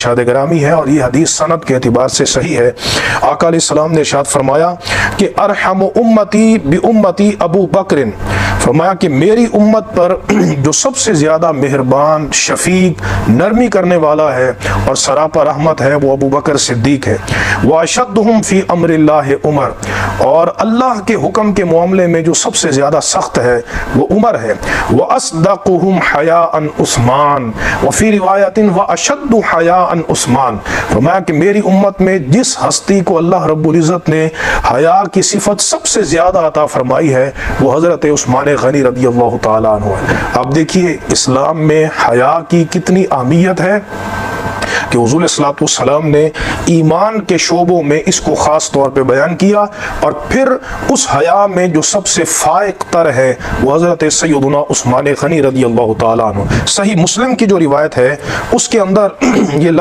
ارشاد گرامی ہے اور یہ حدیث سند کے اعتبار سے صحیح ہے۔ آقا علیہ السلام نے ارشاد فرمایا کہ ارحم امتی بامتی ابو بکر، فرمایا کہ میری امت پر جو سب سے زیادہ مہربان، شفیق، نرمی کرنے والا ہے اور سراپا رحمت ہے وہ ابو بکر صدیق ہے۔ واشدہم فی امر اللہ عمر، اور اللہ کے حکم کے معاملے میں جو سب سے زیادہ سخت ہے وہ عمر ہے۔ واصدقہم حیاء عثمان، وفی روایت واشد حیاء عثمان، فرمایا کہ میری امت میں جس ہستی کو اللہ رب العزت نے حیا کی صفت سب سے زیادہ عطا فرمائی ہے وہ حضرت عثمان غنی رضی اللہ تعالیٰ عنہ ہے۔ اب دیکھیے اسلام میں حیا کی کتنی اہمیت ہے کہ حضور صلی اللہ علیہ وسلم نے ایمان کے شعبوں میں اس کو خاص طور پہ بیان کیا، اور پھر اس حیا میں جو سب سے فائق تر ہے وہ حضرت سیدنا عثمان غنی رضی اللہ تعالیٰ عنہ۔ صحیح مسلم کی جو روایت ہے اس کے اندر یہ لفظ